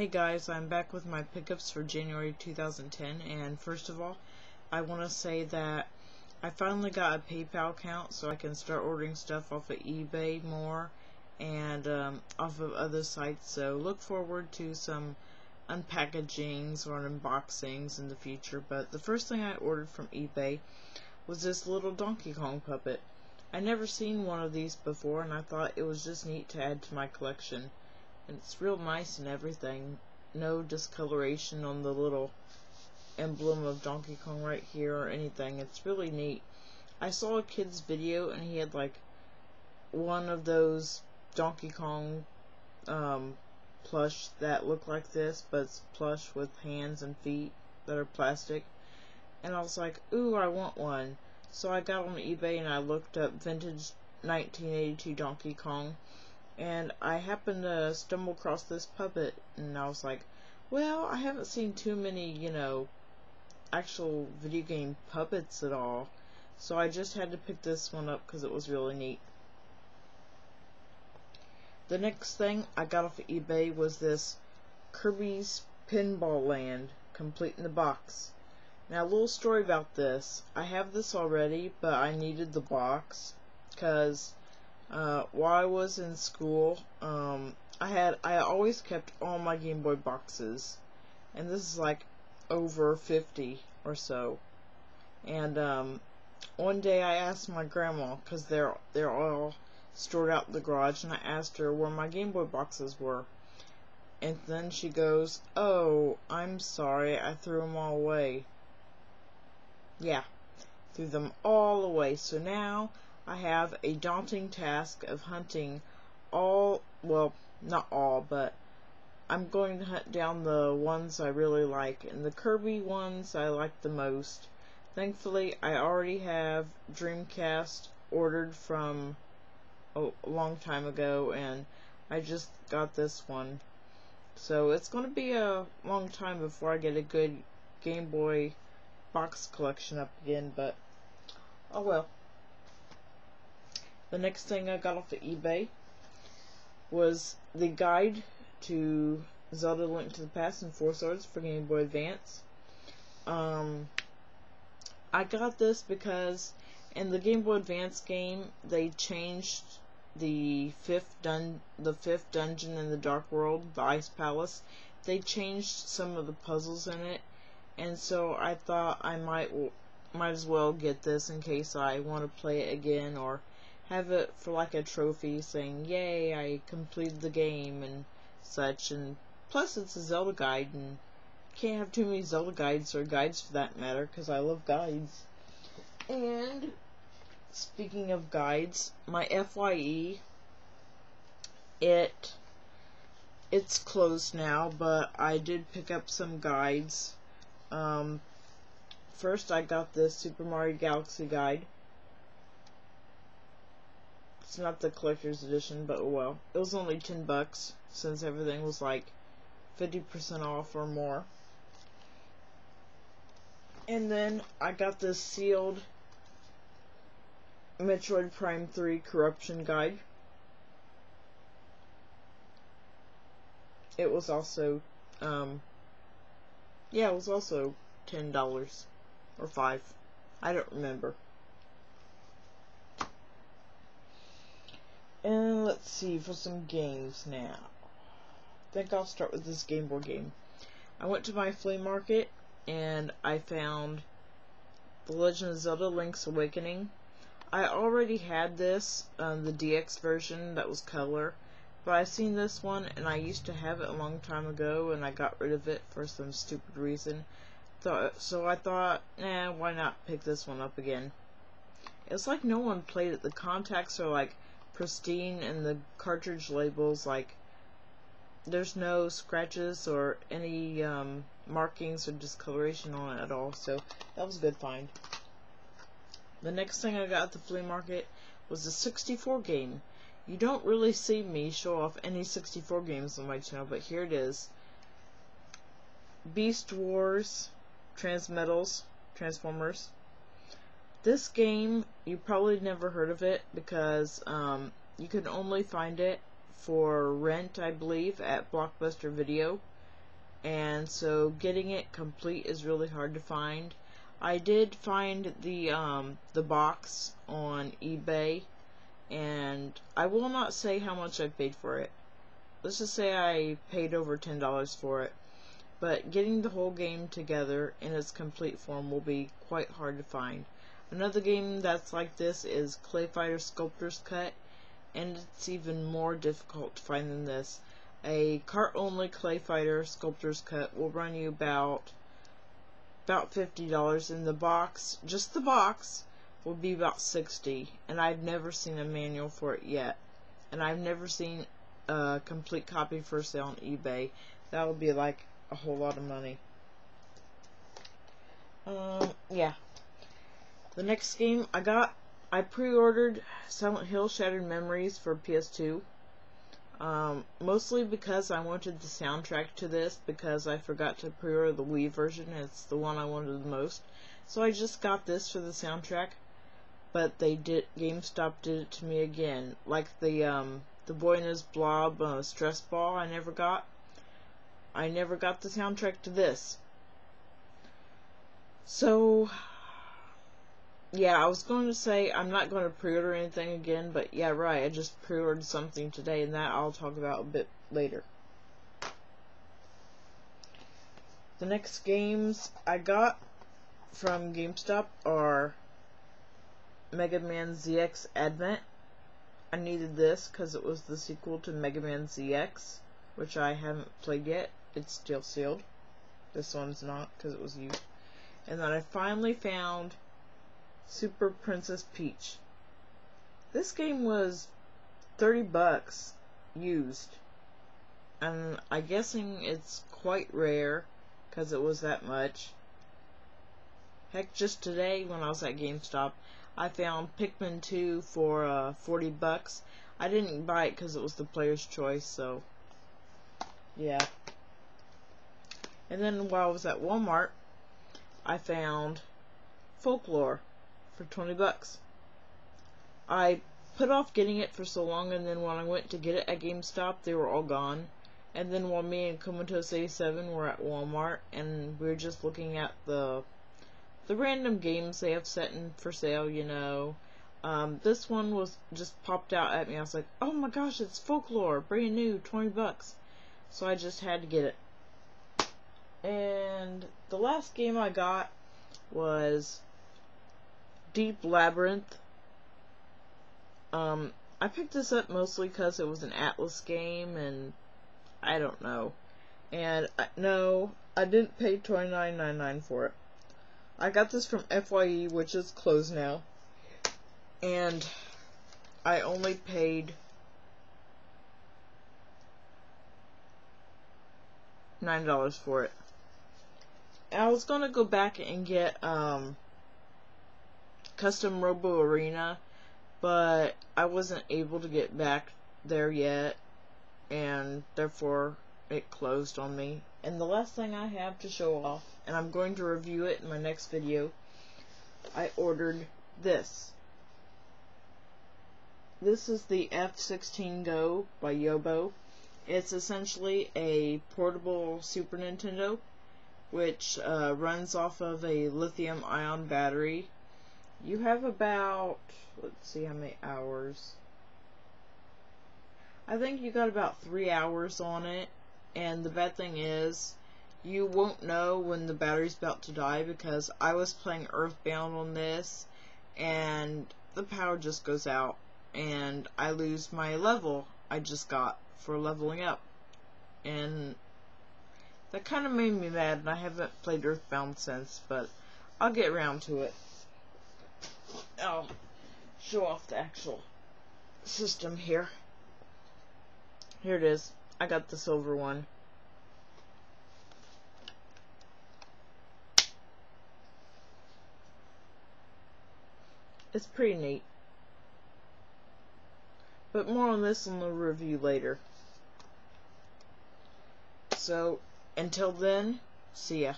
Hey guys, I'm back with my pickups for January 2010, and first of all, I want to say that I finally got a PayPal account so I can start ordering stuff off of eBay more and off of other sites, so look forward to some unpackagings or unboxings in the future. But the first thing I ordered from eBay was this little Donkey Kong puppet. I never seen one of these before, and I thought it was just neat to add to my collection. And it's real nice and everything. No discoloration on the little emblem of Donkey Kong right here or anything. It's really neat. I saw a kid's video and he had like one of those Donkey Kong plush that look like this, but it's plush with hands and feet that are plastic. And I was like, ooh, I want one. So I got on eBay and I looked up vintage 1982 Donkey Kong. And I happened to stumble across this puppet, and I was like, well, I haven't seen too many, actual video game puppets at all. So I just had to pick this one up because it was really neat. The next thing I got off of eBay was this Kirby's Pinball Land, complete in the box. Now, a little story about this. I have this already, but I needed the box because while I was in school, I always kept all my Game Boy boxes, and this is like over 50 or so. And one day I asked my grandma, because they're all stored out in the garage, and I asked her where my Game Boy boxes were, and then she goes, "Oh, I'm sorry, I threw them all away." Yeah, threw them all away. So now I have a daunting task of hunting all, well, not all, but I'm going to hunt down the ones I really like, and the Kirby ones I like the most. Thankfully, I already have Dreamcast ordered from a long time ago, and I just got this one. So it's going to be a long time before I get a good Game Boy box collection up again, but oh well. The next thing I got off of eBay was the guide to Zelda Link to the Past and Four Swords for Game Boy Advance. I got this because in the Game Boy Advance game they changed the fifth dungeon in the Dark World, the Ice Palace. They changed some of the puzzles in it, and so I thought I might as well get this in case I want to play it again, or have it for like a trophy saying, yay, I completed the game and such. And plus it's a Zelda guide, and can't have too many Zelda guides, or guides for that matter, because I love guides. And speaking of guides, my FYE, it's closed now, but I did pick up some guides. First I got this Super Mario Galaxy guide. It's not the collector's edition, but oh well. It was only $10 since everything was like 50% off or more. And then I got this sealed Metroid Prime 3 Corruption guide. It was also it was also $10 or $5. I don't remember. And let's see, for some games now. I think I'll start with this Game Boy game. I went to my flea market and I found The Legend of Zelda Link's Awakening. I already had this, the DX version that was color, but I seen this one and I used to have it a long time ago and I got rid of it for some stupid reason. So I thought, why not pick this one up again? It's like no one played it. The contacts are like pristine and the cartridge labels, like there's no scratches or any markings or discoloration on it at all, so that was a good find. The next thing I got at the flea market was a 64 game. You don't really see me show off any 64 games on my channel, but here it is. Beast Wars Transmetals Transformers. This game, you probably never heard of it because you can only find it for rent, I believe, at Blockbuster Video. and so getting it complete is really hard to find. I did find the box on eBay, and I will not say how much I paid for it. Let's just say I paid over $10 for it. But getting the whole game together in its complete form will be quite hard to find. Another game that's like this is Clay Fighter Sculptor's Cut, and it's even more difficult to find than this. A cart-only Clay Fighter Sculptor's Cut will run you about $50, and the box, just the box, will be about $60, and I've never seen a manual for it yet. And I've never seen a complete copy for sale on eBay. That would be like a whole lot of money. Yeah. The next game I pre-ordered Silent Hill Shattered Memories for PS2. Mostly because I wanted the soundtrack to this, because I forgot to pre-order the Wii version, and it's the one I wanted the most. So I just got this for the soundtrack, but GameStop did it to me again. Like the Boy and His Blob Stress Ball I never got the soundtrack to this. So, yeah, I was going to say I'm not going to pre-order anything again, but yeah, right, I just pre-ordered something today, and that I'll talk about a bit later. The next games I got from GameStop are Mega Man ZX Advent. I needed this because it was the sequel to Mega Man ZX, which I haven't played yet. It's still sealed. This one's not because it was used. And then I finally found Super Princess Peach. This game was $30 used, and I'm guessing it's quite rare because it was that much. Heck, just today when I was at GameStop, I found Pikmin 2 for $40. I didn't buy it because it was the player's choice, so yeah. And then while I was at Walmart, I found Folklore for $20. I put off getting it for so long, and then when I went to get it at GameStop, they were all gone. And then while me and Comatose 87 were at Walmart, and we were just looking at the random games they have set in for sale, you know, this one was just popped out at me. I was like, oh my gosh, it's Folklore, brand new, $20. So I just had to get it. And the last game I got was Deep Labyrinth. I picked this up mostly because it was an Atlas game, and I don't know. And no, I didn't pay $29.99 for it. I got this from FYE, which is closed now, and I only paid $9 for it. I was gonna go back and get Custom Robo Arena, but I wasn't able to get back there yet, and therefore it closed on me. And the last thing I have to show off, and I'm going to review it in my next video, I ordered this. This is the F-16 Go by Yobo. It's essentially a portable Super Nintendo, which runs off of a lithium-ion battery. You have about, let's see how many hours. I think you got about 3 hours on it, and the bad thing is, you won't know when the battery's about to die, because I was playing Earthbound on this, and the power just goes out, and I lose my level I just got for leveling up. And that kind of made me mad, and I haven't played Earthbound since, but I'll get around to it. I'll show off the actual system here. Here it is. I got the silver one. It's pretty neat. But more on this in the review later. So, until then, see ya.